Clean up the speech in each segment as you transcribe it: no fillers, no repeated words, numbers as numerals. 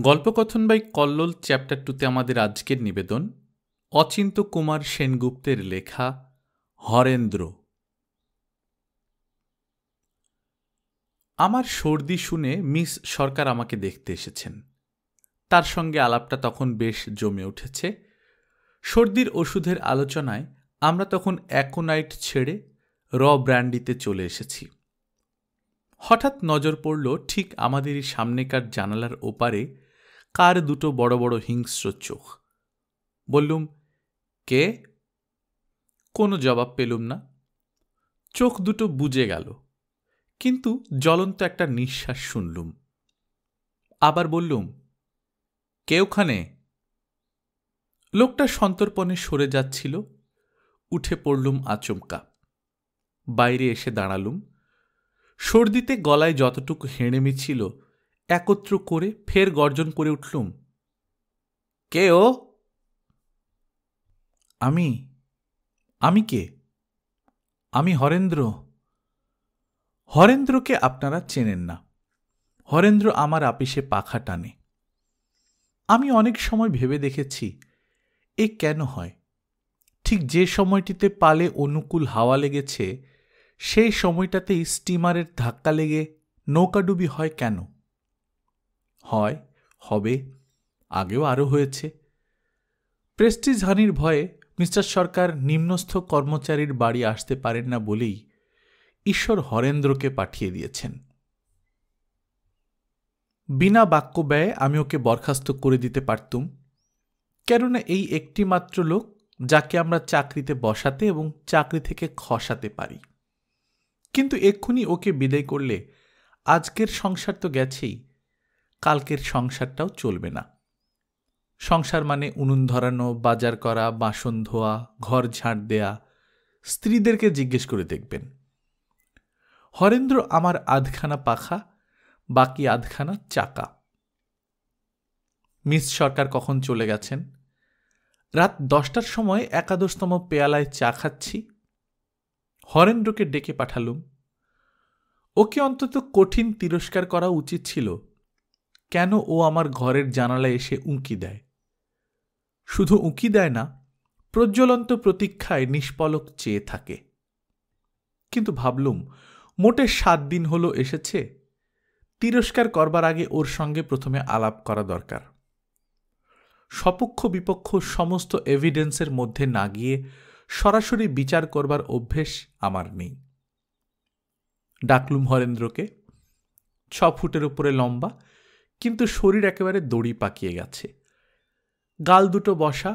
গল্পকথন by Kallol chapter 2তে আমাদের আজকের নিবেদন অচিন্ত কুমার সেনগুপ্তের লেখা হরেন্দ্র। আমার সর্দি শুনে মিস সরকার আমাকে দেখতে এসেছেন। তার সঙ্গে আলাপটা তখন বেশ জমে উঠেছে। সর্দির ওষুধের আলোচনায় আমরা তখন অ্যাকোনাইট ছেড়ে র ব্র্যান্ডিতে চলে এসেছি। হঠাৎ নজর পড়ল ঠিক আমাদেরই সামনেকার জানালার ওপারে কার দুটো বড় বড় হিংস্র চোখ। বললুম, কে? কোনো জবাব পেলুম না। চোখ দুটো বুজে গেল, কিন্তু জ্বলন্ত একটা নিঃশ্বাস শুনলুম। আবার বললুম, কে ওখানে? লোকটা সন্তর্পণে সরে যাচ্ছিল। উঠে পড়লুম আচমকা। বাইরে এসে দাঁড়ালুম। সর্দিতে গলায় যতটুকু হেঁড়েমি ছিল একত্র করে ফের গর্জন করে উঠলুম, কে ও? আমি কে? আমি হরেন্দ্র। হরেন্দ্রকে আপনারা চেনেন না। হরেন্দ্র আমার আপিসে পাখা টানে। আমি অনেক সময় ভেবে দেখেছি এ কেন হয়। ঠিক যে সময়টিতে পালে অনুকূল হাওয়া লেগেছে সেই সময়টাতেই স্টিমারের ধাক্কা লেগে নৌকাডুবি হয় কেন? হয়, হবে, আগেও আরও হয়েছে। প্রেস্টিজ হানির ভয়ে মিস্টার সরকার নিম্নস্থ কর্মচারীর বাড়ি আসতে পারেন না বলেই ঈশ্বর হরেন্দ্রকে পাঠিয়ে দিয়েছেন। বিনা বাক্য ব্যয়ে আমি ওকে বরখাস্ত করে দিতে পারতুম, কেননা এই একটি মাত্র লোক যাকে আমরা চাকরিতে বসাতে এবং চাকরি থেকে খসাতে পারি। কিন্তু এক্ষুনি ওকে বিদায় করলে আজকের সংসার তো গেছেই, কালকের সংসারটাও চলবে না। সংসার মানে উনুন ধরানো, বাজার করা, বাসন ধোয়া, ঘর ঝাড় দেয়া। স্ত্রীদেরকে জিজ্ঞেস করে দেখবেন। হরেন্দ্র আমার আধখানা পাখা, বাকি আধখানা চাকা। মিস সরকার কখন চলে গেছেন? রাত 10টার সময় একাদশতম পেয়ালায় চা খাচ্ছি। হরেন্দ্রকে ডেকে পাঠালুম। ওকে অন্তত কঠিন তিরস্কার করা উচিত ছিল। কেন ও আমার ঘরের জানালায় এসে উঁকি দেয়? শুধু উঁকি দেয় না, প্রজ্বলন্ত প্রতীক্ষায় নিষ্পলক চেয়ে থাকে। কিন্তু ভাবলুম, মোটে 7 দিন হলো এসেছে, তিরস্কার করবার আগে ওর সঙ্গে প্রথমে আলাপ করা দরকার। সপক্ষ বিপক্ষ সমস্ত এভিডেন্সের মধ্যে না গিয়ে সরাসরি বিচার করবার অভ্যেস আমার নেই। ডাকলুম হরেন্দ্রকে। 6 ফুটের উপরে লম্বা, কিন্তু শরীর একেবারে দড়ি পাকিয়ে গেছে। গাল দুটো বসা,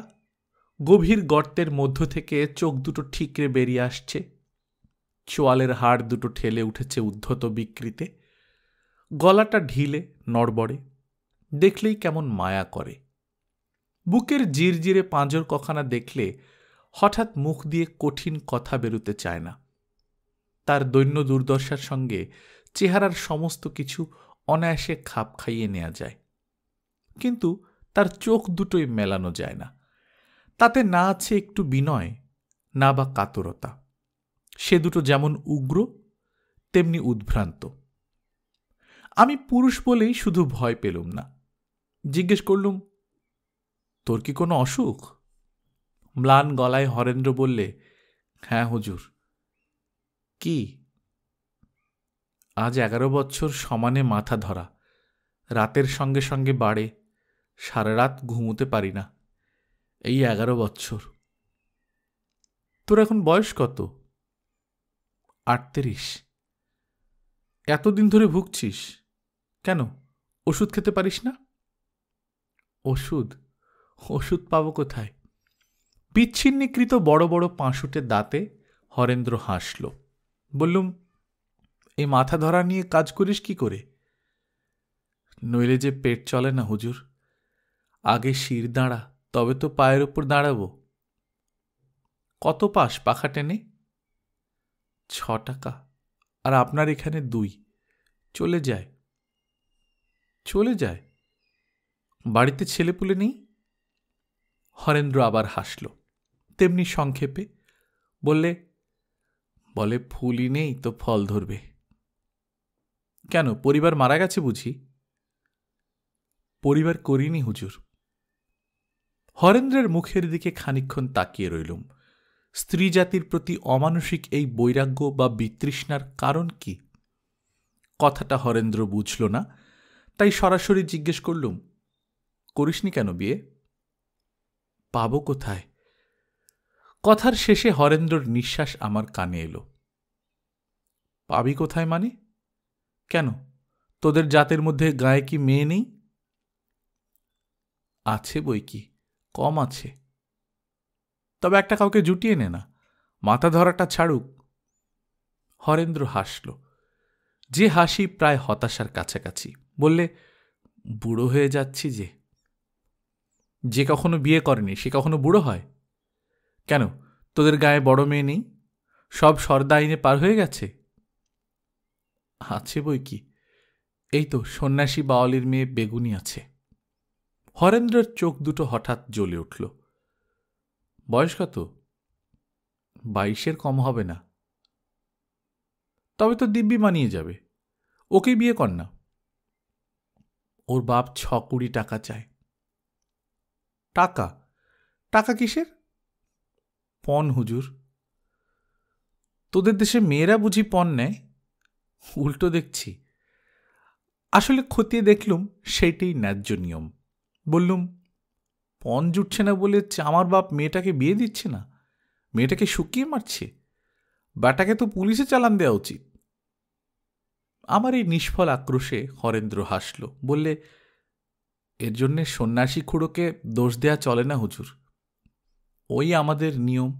গভীর গর্তের মধ্য থেকে চোখ দুটো ঠিকরে বেরিয়ে আসছে। চোয়ালের হাড় দুটো ঠেলে উঠেছে উদ্ধত বিকৃতে। গলাটা ঢিলে, নড়বড়ে, দেখলেই কেমন মায়া করে। বুকের জিরজিরে পাঁজর কখানা দেখলে হঠাৎ মুখ দিয়ে কঠিন কথা বেরুতে চায় না। তার দৈন্য দুর্দশার সঙ্গে চেহারার সমস্ত কিছু অনায়াসে খাপ খাইয়ে নেওয়া যায়, কিন্তু তার চোখ দুটোই মেলানো যায় না। তাতে না আছে একটু বিনয়, না বা কাতরতা। সে দুটো যেমন উগ্র, তেমনি উদ্ভ্রান্ত। আমি পুরুষ বলেই শুধু ভয় পেলুম না। জিজ্ঞেস করলুম, তোর কি কোনো অসুখ? ম্লান গলায় হরেন্দ্র বললে, হ্যাঁ হুজুর। কি? আজ 11 বছর সমানে মাথা ধরা, রাতের সঙ্গে সঙ্গে বাড়ে, সারা রাত ঘুমোতে পারি না, এই 11 বছর। তোর এখন বয়স কত? 38। এতদিন ধরে ভুগছিস কেন? ওষুধ খেতে পারিস না? ওষুধ? ওষুধ পাবো কোথায়? বিচ্ছিন্নীকৃত বড় বড় পাঁশুটে দাঁতে হরেন্দ্র হাসল। বললুম, এই মাথা ধরা নিয়ে কাজ করিস কি করে? নইলে যে পেট চলে না হুজুর। আগে শির দাঁড়া, তবে তো পায়ের ওপর দাঁড়াবো। কত পাস পাখা টেনে? 6 টাকা। আর আপনার এখানে 2। চলে যায়। চলে যায়? বাড়িতে ছেলেপুলে নেই? হরেন্দ্র আবার হাসল, তেমনি সংক্ষেপে। বলে ফুলই নেই তো ফল ধরবে। কেন, পরিবার মারা গেছে বুঝি? পরিবার করিনি হুজুর। হরেন্দ্রের মুখের দিকে খানিকক্ষণ তাকিয়ে রইলুম। স্ত্রী জাতির প্রতি অমানসিক এই বৈরাগ্য বা বিতৃষ্ণার কারণ কি? কথাটা হরেন্দ্র বুঝল না, তাই সরাসরি জিজ্ঞেস করলুম, করিসনি কেন বিয়ে? পাব কোথায়? কথার শেষে হরেন্দ্রর নিঃশ্বাস আমার কানে এলো। পাবি কোথায় মানে? কেন, তোদের জাতের মধ্যে গায়ে কি মেয়ে নেই? আছে বই কি, কম আছে। তবে একটা কাউকে জুটিয়ে নে না, মাথা ধরাটা ছাড়ুক। হরেন্দ্র হাসল, যে হাসি প্রায় হতাশার কাছাকাছি। বললে, বুড়ো হয়ে যাচ্ছি যে। যে কখনো বিয়ে করেনি সে কখনো বুড়ো হয়? কেন, তোদের গায়ে বড় মেয়ে নেই? সব সর্দা আইনে পার হয়ে গেছে? আছে বই কি, এই তো সন্ন্যাসী বাওয়ালির মেয়ে বেগুনি আছে। হরেন্দ্রের চোখ দুটো হঠাৎ জ্বলে উঠল। বয়স কত? 22-এর কম হবে না। তবে তো দিব্যি মানিয়ে যাবে, ওকেই বিয়ে কর না। ওর বাপ 6-20 টাকা চায়। টাকা? টাকা কিসের? পণ হুজুর। তোদের দেশে মেয়েরা বুঝি পণ নেয়? উল্টো দেখছি। আসলে খতিয়ে দেখলুম সেইটাই ন্যায্য নিয়ম। বললুম, পণ জুটছে না বলে আমার বাপ মেয়েটাকে বিয়ে দিচ্ছে না? মেয়েটাকে শুকিয়ে মারছে? ব্যাটাকে তো পুলিশে চালান দেওয়া উচিত। আমার এই নিষ্ফল আক্রোশে হরেন্দ্র হাসল। বললে, এর জন্যে সন্ন্যাসী খুড়োকে দোষ দেয়া চলে না হুজুর। ওই আমাদের নিয়ম,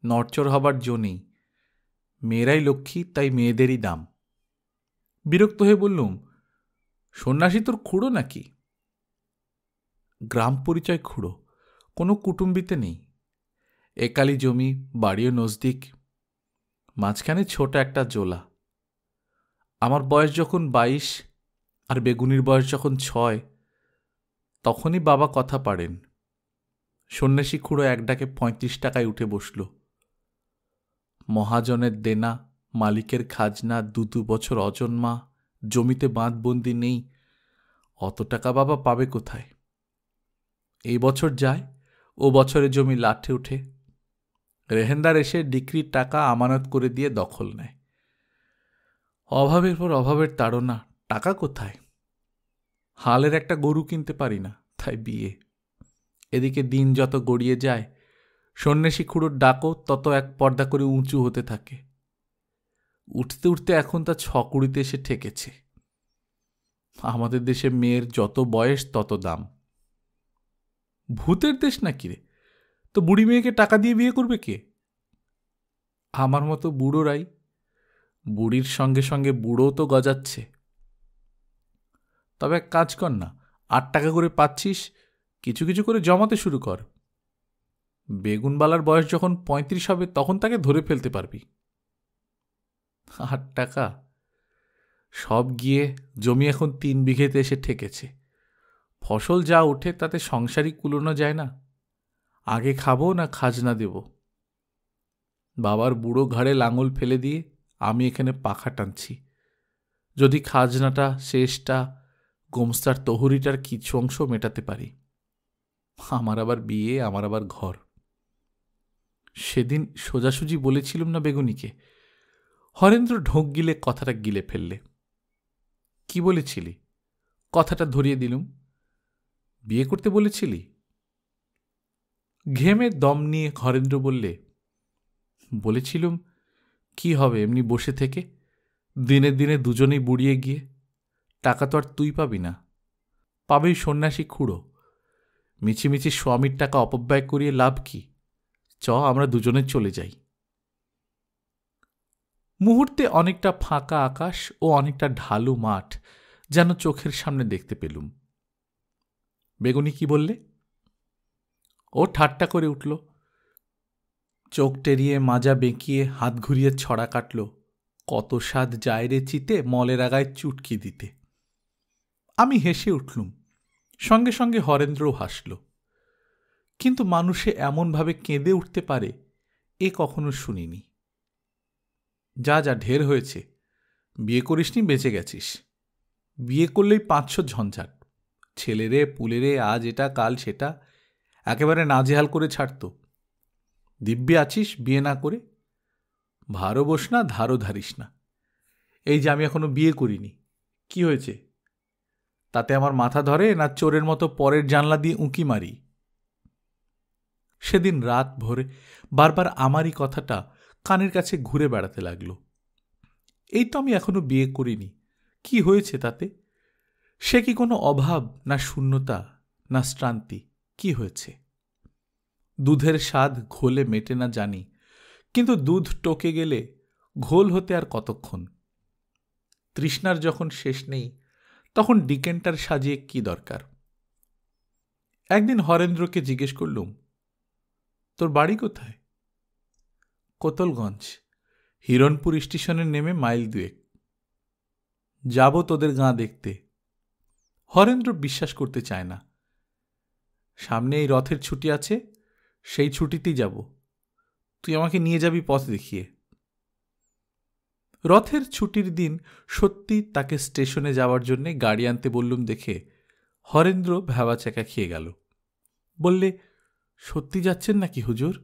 নড়চড় হবার জো নেই। মেয়েরাই লক্ষ্মী, তাই মেয়েদেরই দাম। বিরক্ত হয়ে বললুম, সন্ন্যাসী তোর খুড়ো নাকি? গ্রাম পরিচয় খুড়ো, কোনো কুটুম্বিতে নেই। একালি জমি, বাড়িও নজদিক, মাঝখানে ছোট একটা জোলা। আমার বয়স যখন 22 আর বেগুনির বয়স যখন 6, তখনই বাবা কথা পারেন। সন্ন্যাসী খুড়ো এক ডাকে 35 টাকায় উঠে বসল। মহাজনের দেনা, মালিকের খাজনা, 2 বছর অজন্মা, জমিতে বাঁধবন্দি নেই, অত টাকা বাবা পাবে কোথায়? এই বছর যায়, ও বছরে জমি লাঠে উঠে। রেহেন্দার এসে ডিক্রির টাকা আমানত করে দিয়ে দখল নেয়। অভাবের পর অভাবের তাড়না, টাকা কোথায়? হালের একটা গরু কিনতে পারি না, তাই বিয়ে। এদিকে দিন যত গড়িয়ে যায়, সন্ন্যাসী খুড়োর ডাকও তত এক পর্দা করে উঁচু হতে থাকে। উঠতে উঠতে এখন তা 6-20 এসে ঠেকেছে। আমাদের দেশে মেয়ের যত বয়স তত দাম। ভূতের দেশ নাকি রে? তো বুড়ি মেয়েকে টাকা দিয়ে বিয়ে করবে কে? আমার মতো বুড়োরাই। বুড়ির সঙ্গে সঙ্গে বুড়োও তো গজাচ্ছে। তবে এক কাজ কর না, 8 টাকা করে পাচ্ছিস, কিছু কিছু করে জমাতে শুরু কর। বেগুনবালার বয়স যখন 35 হবে তখন তাকে ধরে ফেলতে পারবি। 8 টাকা? সব গিয়ে জমি এখন 3 বিঘেতে এসে ঠেকেছে। ফসল যা ওঠে তাতে সংসারই কুলোনো যায় না। আগে খাবো না খাজনা দেব? বাবার বুড়ো ঘাড়ে লাঙল ফেলে দিয়ে আমি এখানে পাখা টানছি। যদি খাজনাটা, শেষটা, গোমস্তার তহুরিটার কিছু অংশ মেটাতে পারি। আমার আবার বিয়ে, আমার আবার ঘর। সেদিন সোজাসুজি বলেছিলাম না বেগুনিকে? হরেন্দ্র ঢোক গিলে কথাটা গিলে ফেললে। কি বলেছিলি? কথাটা ধরিয়ে দিলুম। বিয়ে করতে বলেছিলি? ঘেমে দম নিয়ে হরেন্দ্র বললে, বলেছিলুম কি হবে এমনি বসে থেকে, দিনে দিনে দুজনেই বুড়িয়ে গিয়ে। টাকা তো আর তুই পাবি না, পাবেই সন্ন্যাসী খুড়ো। মিছিমিছি স্বামীর টাকা অপব্যয় করিয়ে লাভ কি? আমরা দুজনে চলে যাই। মুহূর্তে অনেকটা ফাঁকা আকাশ ও অনেকটা ঢালু মাঠ যেন চোখের সামনে দেখতে পেলুম। বেগুনি কি বললে? ও ঠাট্টা করে উঠল, চোখ টেরিয়ে মাজা বেঁকিয়ে হাত ঘুরিয়ে ছড়া কাটল, কত স্বাদ যায় রে চিতে মলের আগায় চুটকি দিতে। আমি হেসে উঠলুম, সঙ্গে সঙ্গে হরেন্দ্রও হাসল। কিন্তু মানুষে এমনভাবে কেঁদে উঠতে পারে এ কখনো শুনিনি। যা যা ঢের হয়েছে, বিয়ে করিসনি, বেঁচে গেছিস। বিয়ে করলেই 500 ঝঞ্ঝাট, ছেলেরে পুলেরে আজ এটা কাল সেটা একেবারে নাজেহাল করে ছাড়ত। দিব্যি আছিস বিয়ে না করে, ভারও বস না, ধারও ধারিস না। এই যে আমি এখনো বিয়ে করিনি, কি হয়েছে? তাতে আমার মাথা ধরে না চোরের মতো পরের জানলা দিয়ে উঁকি মারি? সেদিন রাত ভোরে বারবার আমারই কথাটা কানের কাছে ঘুরে বেড়াতে লাগলো। এই তো আমি এখনো বিয়ে করিনি, কি হয়েছে তাতে? সে কি কোনো অভাব, না শূন্যতা, না শ্রান্তি? কি হয়েছে? দুধের স্বাদ ঘোলে মেটে না জানি, কিন্তু দুধ টকে গেলে ঘোল হতে আর কতক্ষণ? তৃষ্ণার যখন শেষ নেই তখন ডিকেন্টার সাজিয়ে কি দরকার? একদিন হরেন্দ্রকে জিজ্ঞেস করলুম, তোর বাড়ি কোথায়? কোতলগঞ্জ, হিরণপুর স্টেশনে নেমে মাইল 2। যাব তোদের গাঁ দেখতে। হরেন্দ্র বিশ্বাস করতে চায় না। সামনে এই রথের ছুটি আছে, সেই ছুটিতেই যাব, তুই আমাকে নিয়ে যাবি পথ দেখিয়ে। রথের ছুটির দিন সত্যি তাকে স্টেশনে যাওয়ার জন্যে গাড়ি আনতে বললুম দেখে হরেন্দ্র ভ্যাবাচ্যাকা খেয়ে গেল। বললে, সত্যি যাচ্ছেন নাকি হুজুর?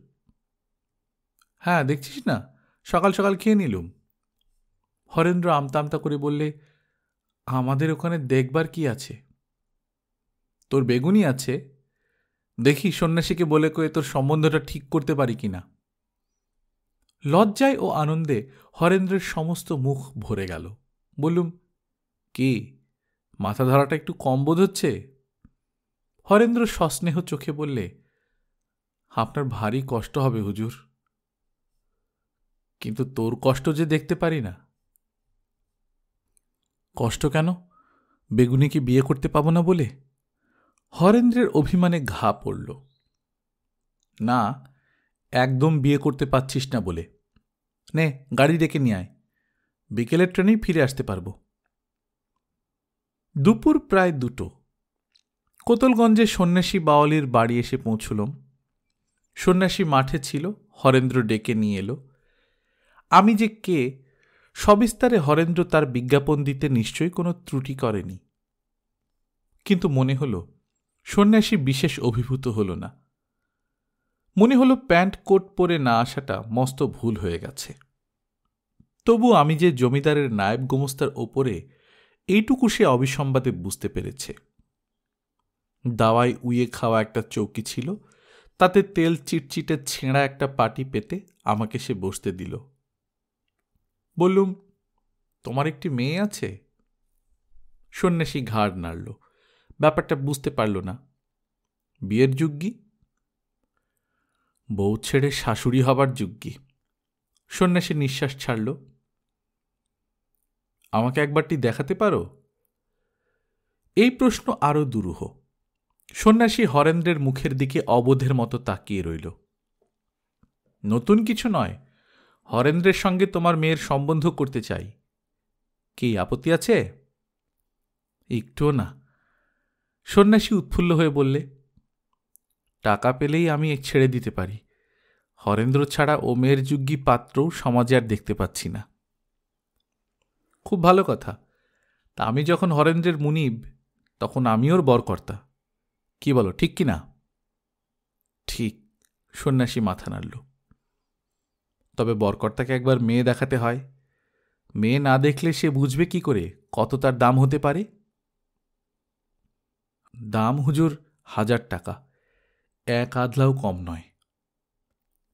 হ্যাঁ, দেখছিস না, সকাল সকাল খেয়ে নিলুম। হরেন্দ্র আমতা আমতা করে বললে, আমাদের ওখানে দেখবার কি আছে? তোর বেগুনি আছে, দেখি সন্ন্যাসীকে বলে কয়ে তোর সম্বন্ধটা ঠিক করতে পারি কিনা। লজ্জায় ও আনন্দে হরেন্দ্রের সমস্ত মুখ ভরে গেল। বললুম, কি মাথা ধরাটা একটু কম বোধ হচ্ছে? হরেন্দ্র সস্নেহ চোখে বললে, আপনার ভারী কষ্ট হবে হুজুর। কিন্তু তোর কষ্ট যে দেখতে পারি না। কষ্ট কেন? বেগুনিকে বিয়ে করতে পাবো না বলে? হরেন্দ্রের অভিমানে ঘা পড়ল। না, একদম বিয়ে করতে পাচ্ছিস না বলে। নে, গাড়ি ডেকে নিয়ে আয়, বিকেলের ট্রেনেই ফিরে আসতে পারব। দুপুর প্রায় 2। কোতলগঞ্জে সন্ন্যাসী বাওয়ালির বাড়ি এসে পৌঁছলুম। সন্ন্যাসী মাঠে ছিল, হরেন্দ্র ডেকে নিয়ে এলো। আমি যে কে সবিস্তারে হরেন্দ্র তার বিজ্ঞাপন দিতে নিশ্চয়ই কোনো ত্রুটি করেনি। কিন্তু মনে হল সন্ন্যাসী বিশেষ অভিভূত হল না। মনে হল প্যান্ট কোট পরে না আসাটা মস্ত ভুল হয়ে গেছে। তবু আমি যে জমিদারের নায়েব গোমস্তার ওপরে এইটুকু সে অবিসম্বাদে বুঝতে পেরেছে। দাওয়াই উইয়ে খাওয়া একটা চৌকি ছিল, তাতে তেল চিটচিটে ছেঁড়া একটা পাটি পেতে আমাকে সে বসতে দিল। বললুম, তোমার একটি মেয়ে আছে? সন্ন্যাসী ঘাড় নাড়ল, ব্যাপারটা বুঝতে পারল না। বিয়ের যোগ্যী? বউ ছেড়ে শাশুড়ি হবার যোগ্যী। সন্ন্যাসী নিঃশ্বাস ছাড়ল। আমাকে একবারটি দেখাতে পারো? এই প্রশ্ন আরো দুরূহ। সন্ন্যাসী হরেন্দ্রের মুখের দিকে অবোধের মতো তাকিয়ে রইল। নতুন কিছু নয়, হরেন্দ্রের সঙ্গে তোমার মেয়ের সম্বন্ধ করতে চাই। কি আপত্তি আছে? একটুও না। সন্ন্যাসী উৎফুল্ল হয়ে বললে, টাকা পেলেই আমি ছেড়ে দিতে পারি। হরেন্দ্র ছাড়া ও মেয়ের যোগ্যী পাত্রও সমাজে আর দেখতে পাচ্ছি না। খুব ভালো কথা। তা আমি যখন হরেন্দ্রের মুনিব, তখন আমি ওর বরকর্তা। কি বলো, ঠিক কি না? ঠিক। সন্ন্যাসী মাথা নাড়ল। তবে বরকর্তাকে একবার মেয়ে দেখাতে হয়। মেয়ে না দেখলে সে বুঝবে কি করে কত তার দাম হতে পারে? দাম হুজুর 1000 টাকা, 1 আধলাও কম নয়।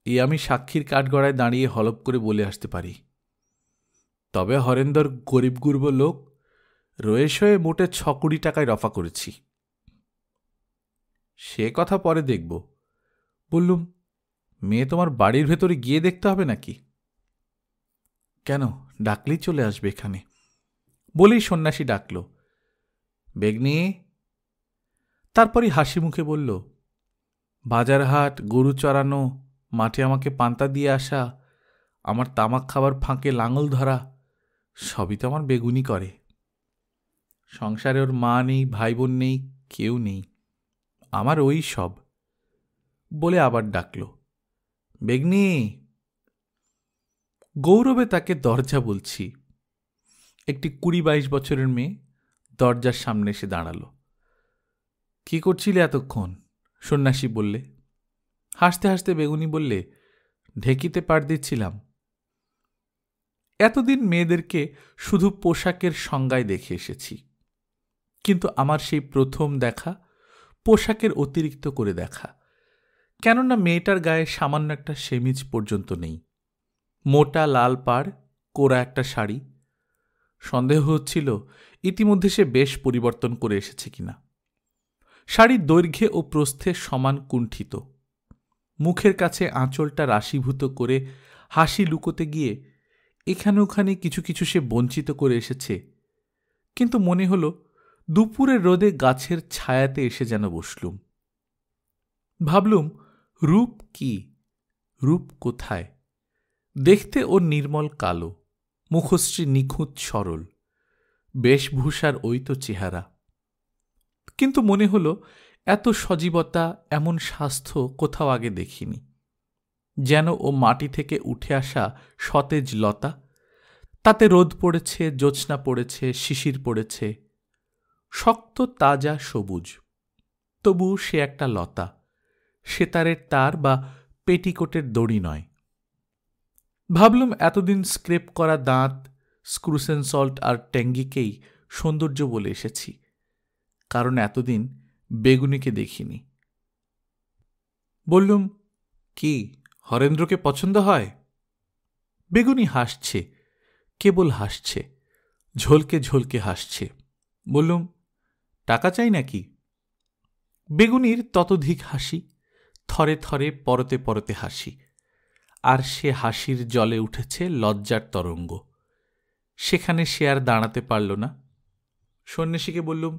এ আমি সাক্ষীর কাঠগড়ায় দাঁড়িয়ে হলপ করে বলে আসতে পারি। তবে হরেন্দর গরিব গুরব লোক, রয়েস হয়ে মোটে 6 টাকায় রফা করেছি। সে কথা পরে দেখব। বললুম, মেয়ে তোমার বাড়ির ভেতরে গিয়ে দেখতে হবে নাকি? কেন, ডাকলেই চলে আসবে এখানে। বলেই সন্ন্যাসী ডাকল, বেগনি। তারপরই হাসি মুখে বলল, বাজারহাট, গরু চড়ানো, মাঠে আমাকে পান্তা দিয়ে আসা, আমার তামাক খাবার ফাঁকে লাঙল ধরা, সবই তো আমার বেগুনি করে। সংসারে ওর মা নেই, ভাই বোন নেই, কেউ নেই, আমার ওই সব। বলে আবার ডাকল, বেগনি। গৌরবে তাকে দরজা বলছি। একটি 20-22 বছরের মেয়ে দরজার সামনে এসে দাঁড়াল। কি করছিলে এতক্ষণ? সন্ন্যাসী বললে। হাসতে হাসতে বেগুনি বললে, ঢেকিতে পাড় দিচ্ছিলাম। এতদিন মেয়েদেরকে শুধু পোশাকের সংজ্ঞায় দেখে এসেছি, কিন্তু আমার সেই প্রথম দেখা পোশাকের অতিরিক্ত করে দেখা। কেননা মেয়েটার গায়ে সামান্য একটা সেমিজ পর্যন্ত নেই। মোটা লাল পাড়, কোরা একটা শাড়ি। সন্দেহ হচ্ছিল ইতিমধ্যে সে বেশ পরিবর্তন করে এসেছে কিনা। শাড়ির দৈর্ঘ্যে ও প্রস্থে সমান কুণ্ঠিত। মুখের কাছে আঁচলটা রাশিভূত করে হাসি লুকোতে গিয়ে এখানে ওখানে কিছু কিছু সে বঞ্চিত করে এসেছে। কিন্তু মনে হল দুপুরের রোদে গাছের ছায়াতে এসে যেন বসলুম। ভাবলুম, রূপ কি, রূপ কোথায়? দেখতে ওর নির্মল কালো, মুখশ্রী নিখুঁত সরল, বেশভূষার ওই তো চেহারা। কিন্তু মনে হল এত সজীবতা, এমন স্বাস্থ্য কোথাও আগে দেখিনি। যেন ও মাটি থেকে উঠে আসা সতেজ লতা, তাতে রোদ পড়েছে, জ্যোৎস্না পড়েছে, শিশির পড়েছে, শক্ত তাজা সবুজ। তবু সে একটা লতা, সেতারের তার বা পেটিকোটের দড়ি নয়। ভাবলুম এতদিন স্ক্রেপ করা দাঁত, স্ক্রুসেন সল্ট আর ট্যাঙ্গিকেই সৌন্দর্য বলে এসেছি, কারণ এতদিন বেগুনিকে দেখিনি। বললুম, কি হরেন্দ্রকে পছন্দ হয়? বেগুনি হাসছে, কেবল হাসছে, ঝলকে ঝলকে হাসছে। বললুম, টাকা চাই নাকি? বেগুনির ততোধিক হাসি, থরে থরে পরতে পরতে হাসি, আর সে হাসির জলে উঠেছে লজ্জার তরঙ্গ। সেখানে সে আর দাঁড়াতে পারল না। সন্ন্যাসীকে বললুম,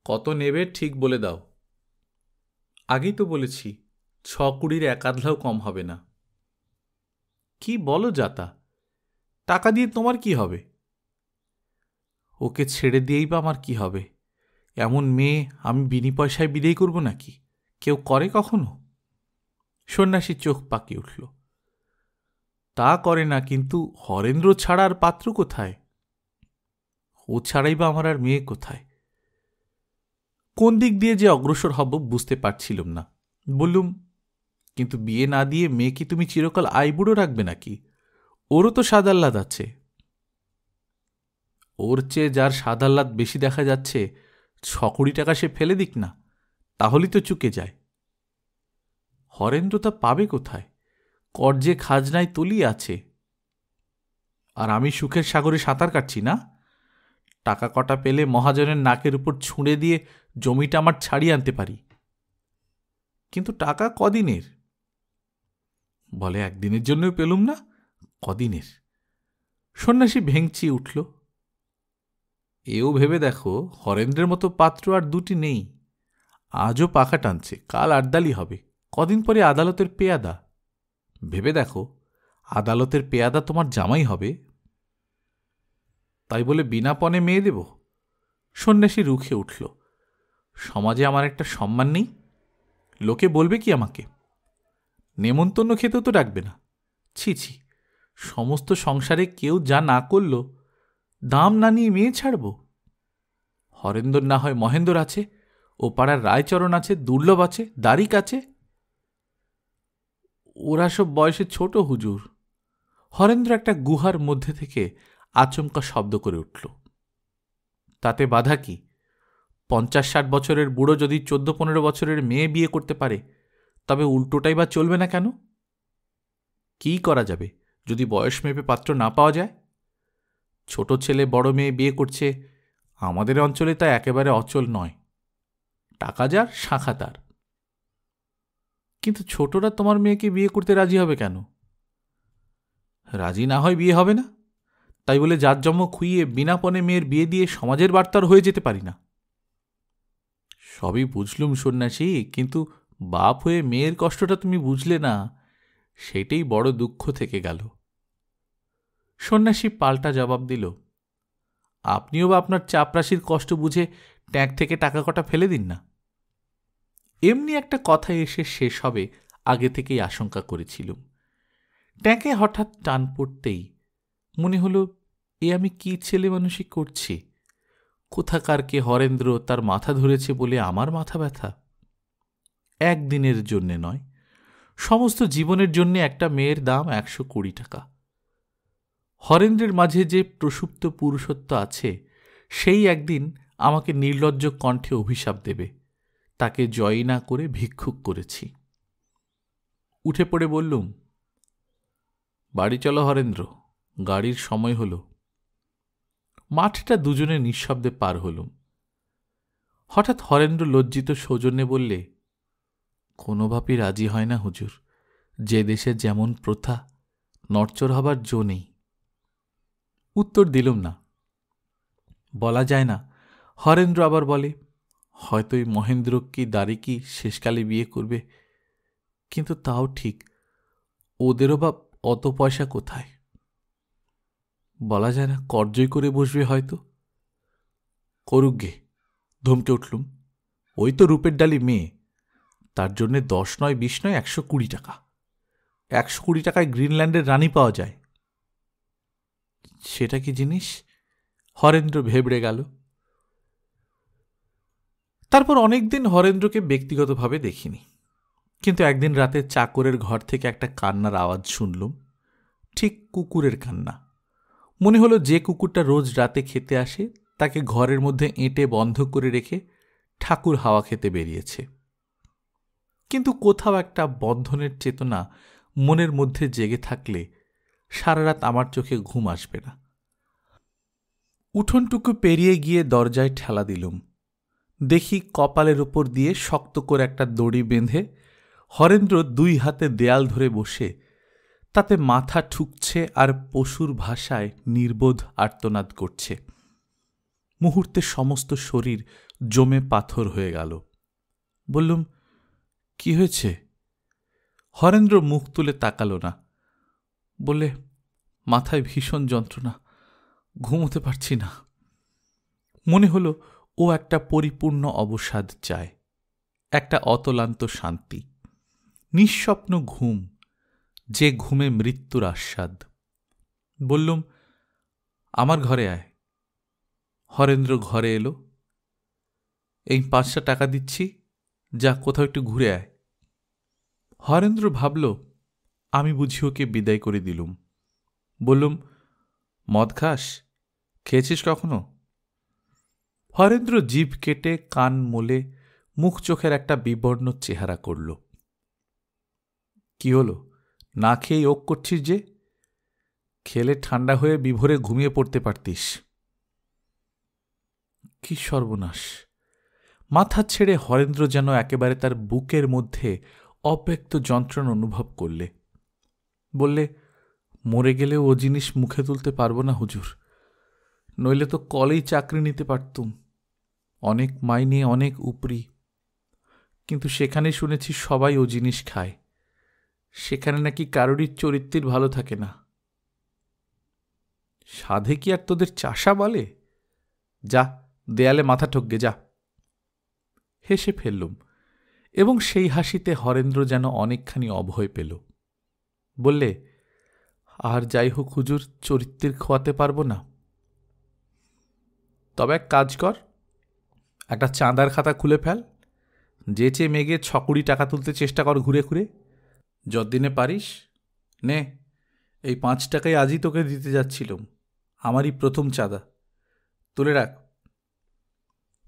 কত নেবে ঠিক বলে দাও। আগেই তো বলেছি, 6-20 এক আধলাও কম হবে না। কি বলো যাতা, টাকা দিয়ে তোমার কি হবে? ওকে ছেড়ে দিয়েই বা আমার কি হবে? এমন মেয়ে আমি বিনি পয়সায় বিদেয় করব নাকি? কেউ করে কখনো? সন্ন্যাসী চোখ পাকিয়ে উঠল। তা করে না, কিন্তু হরেন্দ্র ছাড়া আর পাত্র কোথায়? ও ছাড়াই বা আমার আর মেয়ে কোথায়? কোন দিক দিয়ে যে অগ্রসর হব বুঝতে পারছিলাম না। বললুম, কিন্তু বিয়ে না দিয়ে মেয়ে কি তুমি চিরকাল আইবুড়ো রাখবে নাকি? ওরও তো সাদাল্লাদ আছে। ওর চেয়ে যার সাদাল্লাদ বেশি দেখা যাচ্ছে, 6-20 টাকা সে ফেলে দিক না, তাহলেই তো চুকে যায়। হরেন্দ্র তা পাবে কোথায়? কর্জে খাজনায় তলিয়ে আছে। আর আমি সুখের সাগরে সাঁতার কাটছি না। টাকা কটা পেলে মহাজনের নাকের উপর ছুঁড়ে দিয়ে জমিটা আমার ছাড়িয়ে আনতে পারি। কিন্তু টাকা কদিনের? বলে একদিনের জন্যই পেলুম না, কদিনের? সন্ন্যাসী ভেঙচিয়ে উঠল। এও ভেবে দেখো, হরেন্দ্রের মতো পাত্র আর দুটি নেই। আজও পাখা টানছে, কাল আড্ডালি হবে, কদিন পরে আদালতের পেয়াদা। ভেবে দেখো, আদালতের পেয়াদা তোমার জামাই হবে। তাই বলে বিনা পণে মেয়ে দেব? সন্ন্যাসী রুখে উঠল। সমাজে আমার একটা সম্মান নেই? লোকে বলবে কি আমাকে? নেমন্তন্ন খেতেও তো ডাকবে না। ছি ছি, সমস্ত সংসারে কেউ যা না করল, দাম না নিয়ে মেয়ে ছাড়ব? হরেন্দর না হয় মহেন্দর আছে, ও পাড়ার রায়চরণ আছে, দুর্লভ আছে, দারিক আছে। ওরা সব বয়সে ছোট হুজুর। হরেন্দ্র একটা গুহার মধ্যে থেকে আচমকা শব্দ করে উঠল। তাতে বাধা কি? 50-60 বছরের বুড়ো যদি 14-15 বছরের মেয়ে বিয়ে করতে পারে, তবে উল্টোটাই বা চলবে না কেন? কি করা যাবে যদি বয়স মেপে পাত্র না পাওয়া যায়? ছোট ছেলে বড় মেয়ে বিয়ে করছে, আমাদের অঞ্চলে তা একেবারে অচল নয়। টাকা যার, শাখা তার। কিন্তু ছোটরা তোমার মেয়েকে বিয়ে করতে রাজি হবে কেন? রাজি না হয় বিয়ে হবে না, তাই বলে জাতজম্ম খুইয়ে বিনা পণে মেয়ের বিয়ে দিয়ে সমাজের বার্তার হয়ে যেতে পারি না। সবই বুঝলুম সন্ন্যাসী, কিন্তু বাপ হয়ে মেয়ের কষ্টটা তুমি বুঝলে না, সেটাই বড় দুঃখ থেকে গেল। সন্ন্যাসী পাল্টা জবাব দিল, আপনিও বা আপনার চাপরাশির কষ্ট বুঝে ট্যাঙ্ক থেকে টাকা কটা ফেলে দিন না। এমনি একটা কথা এসে শেষ হবে আগে থেকেই আশঙ্কা করেছিলুম। ট্যাঙ্কে হঠাৎ টান পড়তেই মনে হলো, এ আমি কি ছেলে মানুষই করছি? কোথাকার কে হরেন্দ্র তার মাথা ধরেছে বলে আমার মাথা ব্যথা? একদিনের জন্যে নয়, সমস্ত জীবনের জন্যে একটা মেয়ের দাম 120 টাকা। হরেন্দ্রের মাঝে যে প্রসুপ্ত পুরুষত্ব আছে, সেই একদিন আমাকে নির্লজ্জ কণ্ঠে অভিশাপ দেবে। তাকে জয়ী না করে ভিক্ষুক করেছি। উঠে পড়ে বললুম, বাড়ি চলো হরেন্দ্র, গাড়ির সময় হল। মাঠটা দুজনে নিঃশব্দে পার হলুম। হঠাৎ হরেন্দ্র লজ্জিত সৌজন্যে বললে, কোনো বাপই রাজি হয় না হুজুর, যে দেশে যেমন প্রথা, নড়চড় হবার জো নেই। উত্তর দিলুম না। বলা যায় না। হরেন্দ্র আবার বলে, হয়তো এই মহেন্দ্র কি দাড়ি কি শেষকালে বিয়ে করবে, কিন্তু তাও ঠিক, ওদেরও বা অত পয়সা কোথায়? বলা যায় না, করজই করে বসবে হয়তো। করুক গে, ধমকে উঠলুম। ওই তো রূপের ডালি মেয়ে, তার জন্যে 10 নয় 20 নয় 120 টাকা। 120 টাকায় গ্রিনল্যান্ডের রানী পাওয়া যায়। সেটা কি জিনিস? হরেন্দ্র ভেবড়ে গেল। তারপর অনেকদিন হরেন্দ্রকে ব্যক্তিগতভাবে দেখিনি, কিন্তু একদিন রাতে চাকরের ঘর থেকে একটা কান্নার আওয়াজ শুনলুম, ঠিক কুকুরের কান্না। মনে হলো যে কুকুরটা রোজ রাতে খেতে আসে, তাকে ঘরের মধ্যে এঁটে বন্ধ করে রেখে ঠাকুর হাওয়া খেতে বেরিয়েছে। কিন্তু কোথাও একটা বন্ধনের চেতনা মনের মধ্যে জেগে থাকলে সারা রাত আমার চোখে ঘুম আসবে না। উঠোনটুকু পেরিয়ে গিয়ে দরজায় ঠেলা দিলুম। দেখি কপালের ওপর দিয়ে শক্ত করে একটা দড়ি বেঁধে হরেন্দ্র 2 হাতে দেয়াল ধরে বসে তাতে মাথা ঠুকছে আর পশুর ভাষায় নির্বোধ আর্তনাদ করছে। মুহূর্তে সমস্ত শরীর জমে পাথর হয়ে গেল। বললুম, কি হয়েছে? হরেন্দ্র মুখ তুলে তাকাল না। বলে, মাথায় ভীষণ যন্ত্রণা, ঘুমোতে পারছি না। মনে হলো ও একটা পরিপূর্ণ অবসাদ চায়, একটা অতলান্ত শান্তি, নিঃস্বপ্ন ঘুম, যে ঘুমে মৃত্যুর আস্বাদ। বললুম, আমার ঘরে আয়। হরেন্দ্র ঘরে এলো। এই 5টা টাকা দিচ্ছি, যা কোথাও একটু ঘুরে আয়। হরেন্দ্র ভাবল আমি বুঝি ওকে বিদায় করে দিলুম। বললুম, মদ খাস? খেয়েছিস কখনো? হরেন্দ্র জিভ কেটে কান মোলে মুখ চোখের একটা বিবর্ণ চেহারা করল। কি হলো, না খেয়েই ওক করছিস যে? খেলে ঠান্ডা হয়ে বিভোরে ঘুমিয়ে পড়তে পারতিস। কি সর্বনাশ! মাথা ছেড়ে হরেন্দ্র যেন একেবারে তার বুকের মধ্যে অব্যক্ত যন্ত্রণা অনুভব করলে। বললে, মরে গেলে ও জিনিস মুখে তুলতে পারব না হুজুর, নইলে তো কলেই চাকরি নিতে পারতুম, অনেক মাইনে, অনেক উপরি। কিন্তু সেখানে শুনেছি সবাই ও জিনিস খায়, সেখানে নাকি কারোরই চরিত্রের ভালো থাকে না। সাধে কি আর তোদের চাষা বলে? যা, দেয়ালে মাথা ঠকগে যা। হেসে ফেললুম, এবং সেই হাসিতে হরেন্দ্র যেন অনেকখানি অভয় পেল। বললে, আর যাই হোক হুজুর, চরিত্রের খোয়াতে পারব না। তবে এক কাজ কর, একটা চাঁদার খাতা খুলে ফেল, যেচে মেঘে 6 টাকা তুলতে চেষ্টা কর ঘুরে ঘুরে। যতদিনে পারিস নে, এই 5 টাকাই আজই তোকে দিতে যাচ্ছিলাম, আমারই প্রথম চাঁদা, তুলে রাখ।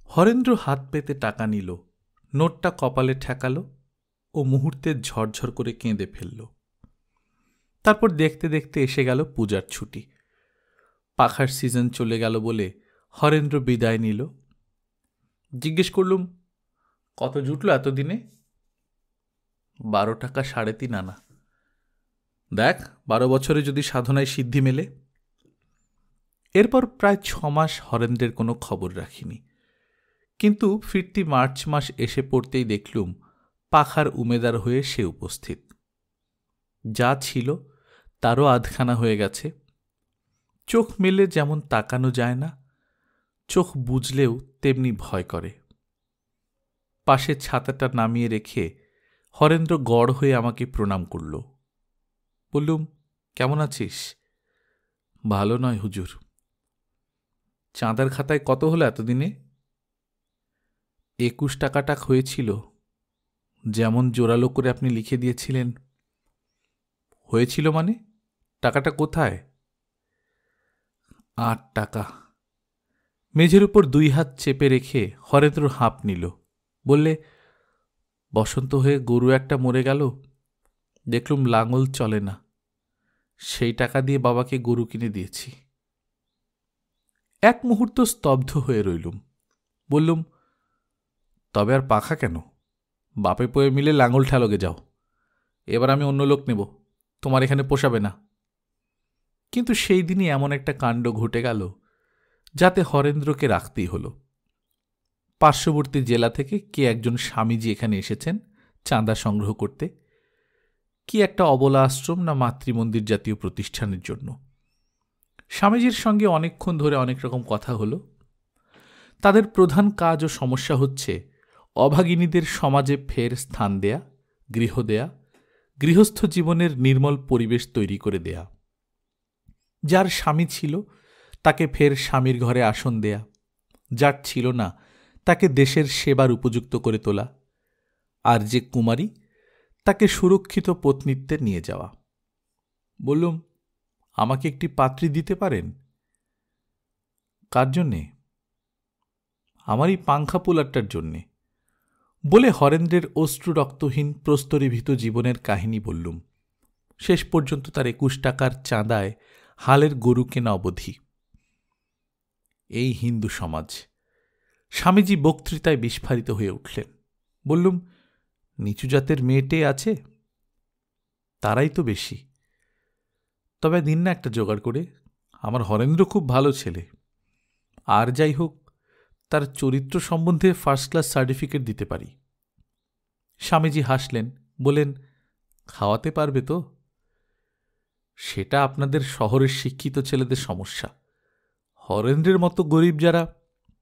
হরেন্দ্র হাত পেতে টাকা নিল, নোটটা কপালে ঠেকালো ও মুহূর্তে ঝরঝর করে কেঁদে ফেলল। তারপর দেখতে দেখতে এসে গেল পূজার ছুটি। পাখার সিজন চলে গেল বলে হরেন্দ্র বিদায় নিল। জিজ্ঞেস করলুম, কত জুটল এতদিনে? 12 টাকা 3.5 আনা। দেখ, 12 বছরে যদি সাধনায় সিদ্ধি মেলে। এরপর প্রায় 6 মাস হরেন্দ্রের কোনো খবর রাখিনি, কিন্তু ফিরতি মার্চ মাস এসে পড়তেই দেখলুম পাখার উমেদার হয়ে সে উপস্থিত। যা ছিল তারও আধখানা হয়ে গেছে। চোখ মেলে যেমন তাকানো যায় না, চোখ বুঝলেও তেমনি ভয় করে। পাশে ছাতাটা নামিয়ে রেখে হরেন্দ্র গড় হয়ে আমাকে প্রণাম করল। বললুম, কেমন আছিস? ভালো নয় হুজুর। চাঁদার খাতায় কত হলো এতদিনে? 21 টাকাটা হয়েছিল, যেমন জোরালো করে আপনি লিখে দিয়েছিলেন। হয়েছিল মানে? টাকাটা কোথায়? 8 টাকা। মেঝের উপর 2 হাত চেপে রেখে হরেন্দ্র হাঁপ নিল। বললে, বসন্ত হয়ে গরু একটা মরে গেল, দেখলুম লাঙল চলে না, সেই টাকা দিয়ে বাবাকে গরু কিনে দিয়েছি। এক মুহূর্ত স্তব্ধ হয়ে রইলুম। বললুম, তবে আর পাখা কেন? বাপে পয়ে মিলে লাঙল ঠেলগে যাও। এবার আমি অন্য লোক নেব, তোমার এখানে পোষাবে না। কিন্তু সেই দিনই এমন একটা কাণ্ড ঘটে গেল যাতে হরেন্দ্রকে রাখতেই হল। পার্শ্ববর্তী জেলা থেকে কে একজন স্বামীজি এখানে এসেছেন চাঁদা সংগ্রহ করতে, কি একটা অবলা আশ্রম না মাতৃমন্দির জাতীয় প্রতিষ্ঠানের জন্য। স্বামীজির সঙ্গে অনেকক্ষণ ধরে অনেক রকম কথা হল। তাদের প্রধান কাজ ও সমস্যা হচ্ছে অভাগিনীদের সমাজে ফের স্থান দেয়া, গৃহ দেয়া, গৃহস্থ জীবনের নির্মল পরিবেশ তৈরি করে দেয়া। যার স্বামী ছিল তাকে ফের স্বামীর ঘরে আসন দেয়া, যার ছিল না তাকে দেশের সেবার উপযুক্ত করে তোলা, আর যে কুমারী তাকে সুরক্ষিত পত্নীত্বে নিয়ে যাওয়া। বললুম, আমাকে একটি পাত্রী দিতে পারেন? কার জন্যে? আমার এই পাংখা পোলারটার জন্যে, বলে হরেন্দ্রের অশ্রু রক্তহীন প্রস্তরীভূত জীবনের কাহিনী বললুম। শেষ পর্যন্ত তার 21 টাকার চাঁদায় হালের গরু কেনা অবধি। এই হিন্দু সমাজ। স্বামীজি বক্তৃতায় বিস্ফারিত হয়ে উঠলেন। বললুম, নিচু জাতের মেয়েটে আছে, তারাই তো বেশি। তবে দিন না একটা জোগাড় করে, আমার হরেন্দ্র খুব ভালো ছেলে, আর যাই হোক তার চরিত্র সম্বন্ধে ফার্স্ট ক্লাস সার্টিফিকেট দিতে পারি। স্বামীজি হাসলেন, বলেন, খাওয়াতে পারবে তো? সেটা আপনাদের শহরের শিক্ষিত ছেলেদের সমস্যা। হরেন্দ্রের মতো গরিব যারা,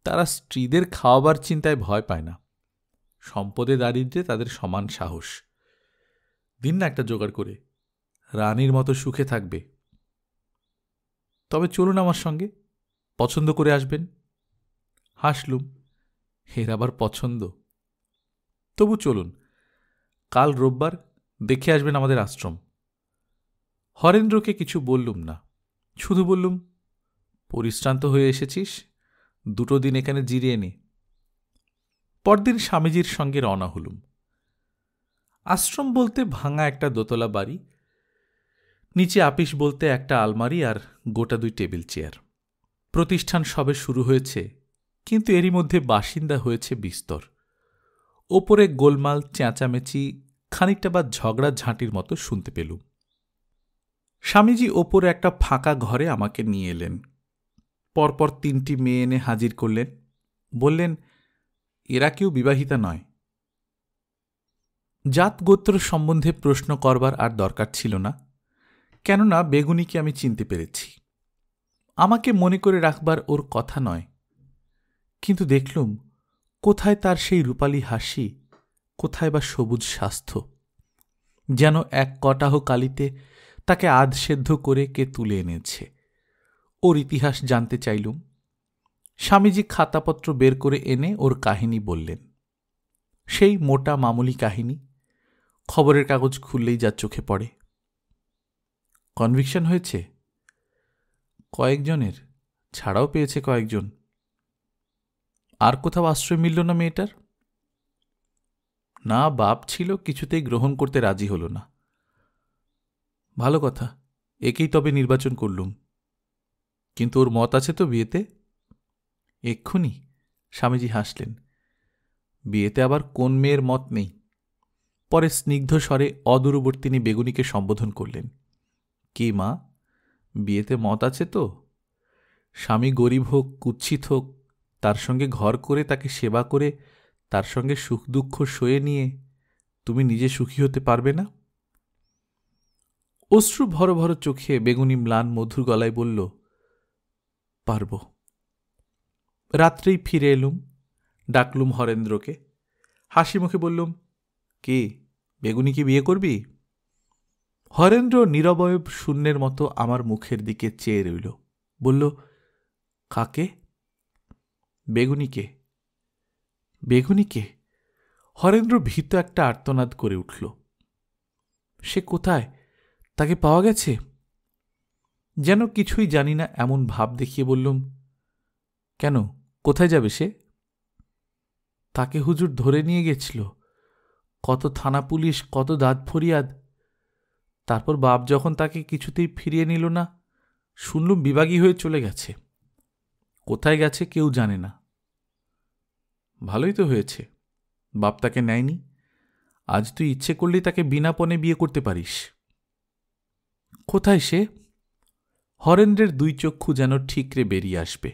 তারা স্ত্রীদের খাওয়াবার চিন্তায় ভয় পায় না। সম্পদে দারিদ্র্যে তাদের সমান সাহস। দিন না একটা জোগাড় করে, রানীর মতো সুখে থাকবে। তবে চলুন আমার সঙ্গে, পছন্দ করে আসবেন। হাসলুম, এর আবার পছন্দ? তবু চলুন, কাল রোববার, দেখে আসবেন আমাদের আশ্রম। হরেন্দ্রকে কিছু বললুম না, শুধু বললুম, পরিশ্রান্ত হয়ে এসেছিস, 2 দিন এখানে জিরিয়ে নে। পরদিন স্বামীজির সঙ্গে রওনা হলুম। আশ্রম বলতে ভাঙা একটা দোতলা বাড়ি, নিচে আপিস বলতে একটা আলমারি আর গোটা 2 টেবিল চেয়ার। প্রতিষ্ঠান সবে শুরু হয়েছে, কিন্তু এরই মধ্যে বাসিন্দা হয়েছে বিস্তর। ওপরে গোলমাল, চেঁচামেচি, খানিকটা বা ঝগড়া ঝাঁটির মতো শুনতে পেলুম। স্বামীজি ওপরে একটা ফাঁকা ঘরে আমাকে নিয়ে এলেন। পরপর 3টি মেয়ে এনে হাজির করলেন। বললেন, এরা কেউ বিবাহিতা নয়। জাত গোত্র সম্বন্ধে প্রশ্ন করবার আর দরকার ছিল না, কেননা বেগুনিকে আমি চিনতে পেরেছি। আমাকে মনে করে রাখবার ওর কথা নয়। কিন্তু দেখলুম, কোথায় তার সেই রূপালী হাসি, কোথায় বা সবুজ স্বাস্থ্য। যেন এক কটাহ কালিতে তাকে আধসেদ্ধ করে কে তুলে এনেছে। ওর ইতিহাস জানতে চাইলুম। স্বামীজি খাতাপত্র বের করে এনে ওর কাহিনী বললেন। সেই মোটা মামুলি কাহিনী, খবরের কাগজ খুললেই যা চোখে পড়ে। কনভিকশন হয়েছে কয়েকজনের, ছাড়াও পেয়েছে কয়েকজন। আর কোথাও আশ্রয় মিলল না মেয়েটার? না, বাপ ছিল, কিছুতেই গ্রহণ করতে রাজি হল না। ভালো কথা, একেই তবে নির্বাচন করলুম। কিন্তু ওর মত আছে তো বিয়েতে? এক্ষুনি? স্বামীজি হাসলেন। বিয়েতে আবার কোন মেয়ের মত নেই? পরে স্নিগ্ধ স্বরে অদূরবর্তিনী বেগুনিকে সম্বোধন করলেন। কি মা, বিয়েতে মত আছে তো? স্বামী গরিব হোক, কুৎসিত হোক, তার সঙ্গে ঘর করে তাকে সেবা করে তার সঙ্গে সুখ দুঃখ সয়ে নিয়ে তুমি নিজে সুখী হতে পারবে না? অশ্রু ভর ভর চোখে বেগুনি ম্লান মধুর গলায় বলল, পারব। রাত্রেই ফিরে এলুম। ডাকলুম হরেন্দ্রকে। হাসি মুখে বললুম, কি বেগুনি কি বিয়ে করবি? হরেন্দ্র নিরবয়ব শূন্যের মতো আমার মুখের দিকে চেয়ে রইল। বলল, কাকে? বেগুনিকে? বেগুনিকে? হরেন্দ্র ভীত একটা আর্তনাদ করে উঠল। সে কোথায়? তাকে পাওয়া গেছে? যেন কিছুই জানি না এমন ভাব দেখিয়ে বললুম, কেন, কোথায় যাবে সে? তাকে হুজুর ধরে নিয়ে গেছিল। কত থানা পুলিশ, কত দাঁত ফরিয়াদ। তারপর বাপ যখন তাকে কিছুতেই ফিরিয়ে নিল না, শুনলুম বিভাগী হয়ে চলে গেছে। কোথায় গেছে কেউ জানে না। ভালোই তো হয়েছে, বাপ তাকে নেয়নি। আজ তুই ইচ্ছে করলেই তাকে বিনা পণে বিয়ে করতে পারিস। কোথায় সে? হরেন্দ্রের দুই চক্ষু যেন ঠিকরে বেরিয়ে আসবে।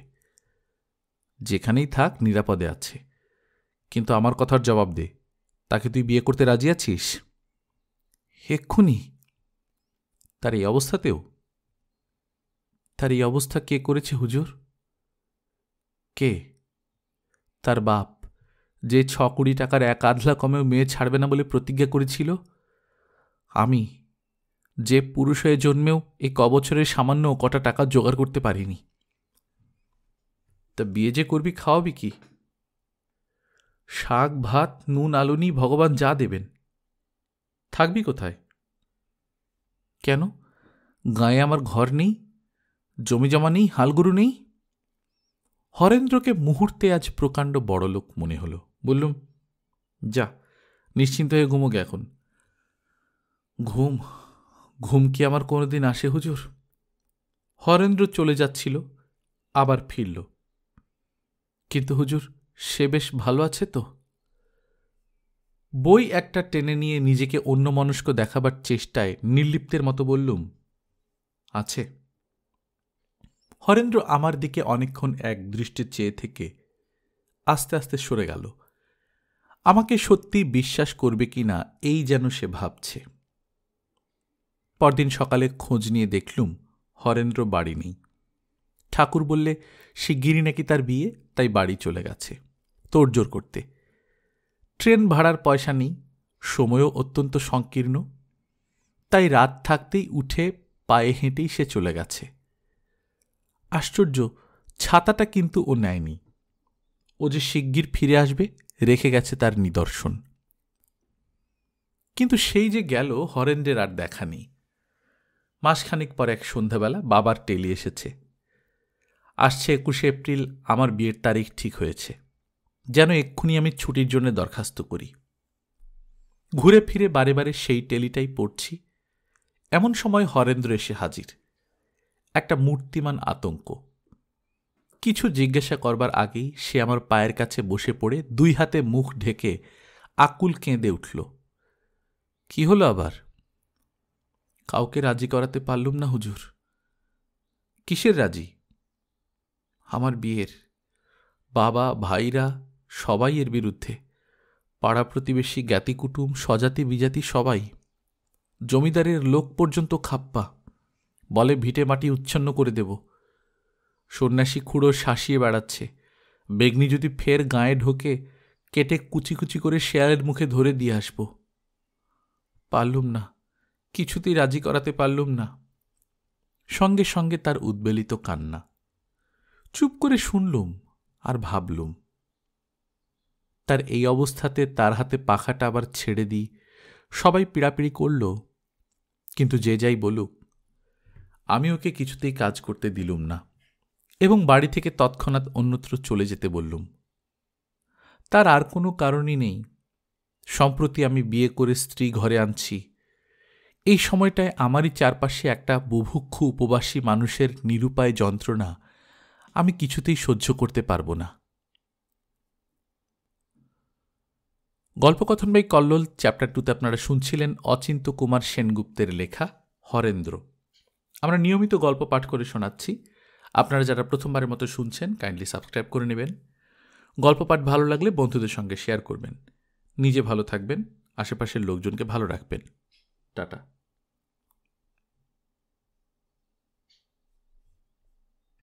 যেখানেই থাক, নিরাপদে আছে। কিন্তু আমার কথার জবাব দে, তাকে তুই বিয়ে করতে রাজি আছিস? এক্ষুনি? তার এই অবস্থাতেও? তার এই অবস্থা কে করেছে হুজুর? কে? তার বাপ, যে 6 কোটি টাকার 1 আধলা কমেও মেয়ে ছাড়বে না বলে প্রতিজ্ঞা করেছিল। আমি, যে পুরুষ হয়ে জন্মেও এই কবছরের সামান্য কটা টাকা জোগাড় করতে পারিনি। তা বিয়ে যে করবি, খাওয়াবি কি? শাক ভাত নুন আলুনি ভগবান যা দেবেন। থাকবি কোথায়? কেন, গায়ে আমার ঘর নেই, জমি জমা নেই, হালগরু নেই? হরেন্দ্রকে মুহূর্তে আজ প্রকাণ্ড বড়লোক মনে হল। বললুম, যা, নিশ্চিন্ত হয়ে ঘুমোগে এখন। ঘুম? ঘুম কি আমার কোনোদিন আসে হুজুর? হরেন্দ্র চলে যাচ্ছিল, আবার ফিরল। কিন্তু হুজুর, সে বেশ ভালো আছে তো? বই একটা টেনে নিয়ে নিজেকে অন্যমনস্ক দেখাবার চেষ্টায় নির্লিপ্তের মতো বললুম, আছে। হরেন্দ্র আমার দিকে অনেকক্ষণ এক দৃষ্টে চেয়ে থেকে আস্তে আস্তে সরে গেল। আমাকে সত্যি বিশ্বাস করবে কি না এই যেন সে ভাবছে। পরদিন সকালে খোঁজ নিয়ে দেখলুম হরেন্দ্র বাড়ি নেই। ঠাকুর বললে শিগগিরই নাকি তার বিয়ে, তাই বাড়ি চলে গেছে তোড়জোড় করতে। ট্রেন ভাড়ার পয়সা নেই, সময়ও অত্যন্ত সংকীর্ণ, তাই রাত থাকতেই উঠে পায়ে হেঁটেই সে চলে গেছে। আশ্চর্য, ছাতাটা কিন্তু ও নেয়নি। ও যে শিগগির ফিরে আসবে রেখে গেছে তার নিদর্শন। কিন্তু সেই যে গেল, হরেন্দ্রের আর দেখা নেই। মাসখানিক পর এক সন্ধ্যাবেলা বাবার টেলি এসেছে। আসছে 21 এপ্রিল আমার বিয়ের তারিখ ঠিক হয়েছে, যেন এক্ষুনি আমি ছুটির জন্য দরখাস্ত করি। ঘুরে ফিরে বারে বারে সেই টেলিটাই পড়ছি। এমন সময় হরেন্দ্র এসে হাজির। একটা মূর্তিমান আতঙ্ক। কিছু জিজ্ঞাসা করবার আগেই সে আমার পায়ের কাছে বসে পড়ে 2 হাতে মুখ ঢেকে আকুল কেঁদে উঠল। কি হলো আবার? কাউকে রাজি করাতে পারলুম না হুজুর। কিসের রাজি? আমার বিয়ের। বাবা, ভাইরা সবাই এর বিরুদ্ধে। পাড়া প্রতিবেশী, জ্ঞাতি কুটুম, স্বজাতি বিজাতি সবাই। জমিদারের লোক পর্যন্ত খাপ্পা, বলে ভিটে মাটি উচ্ছন্ন করে দেব। সন্ন্যাসী খুঁড়ো শাসিয়ে বেড়াচ্ছে, বেগনি যদি ফের গায়ে ঢোকে কেটে কুচি কুচি করে শেয়ালের মুখে ধরে দিয়ে আসব। পারলুম না, কিছুতেই রাজি করাতে পারলুম না। সঙ্গে সঙ্গে তার উদ্বেলিত কান্না। চুপ করে শুনলুম আর ভাবলুম, তার এই অবস্থাতে তার হাতে পাখাটা আবার ছেড়ে দিই, সবাই পীড়াপিড়ি করল। কিন্তু যে যাই বলুক, আমি ওকে কিছুতেই কাজ করতে দিলুম না এবং বাড়ি থেকে তৎক্ষণাৎ অন্যত্র চলে যেতে বললুম। তার আর কোনো কারণই নেই। সম্প্রতি আমি বিয়ে করে স্ত্রী ঘরে আনছি। এই সময়টায় আমারই চারপাশে একটা বুভুক্ষু উপবাসী মানুষের নিরুপায় যন্ত্রণা আমি কিছুতেই সহ্য করতে পারব না। গল্পকথন বাই কল্লোল চ্যাপ্টার 2তে আপনারা শুনছিলেন অচিন্ত্য কুমার সেনগুপ্তের লেখা হরেন্দ্র। আমরা নিয়মিত গল্প পাঠ করে শোনাচ্ছি। আপনারা যারা প্রথমবারের মতো শুনছেন কাইন্ডলি সাবস্ক্রাইব করে নেবেন। গল্প পাঠ ভালো লাগলে বন্ধুদের সঙ্গে শেয়ার করবেন। নিজে ভালো থাকবেন, আশেপাশের লোকজনকে ভালো রাখবেন। টাটা।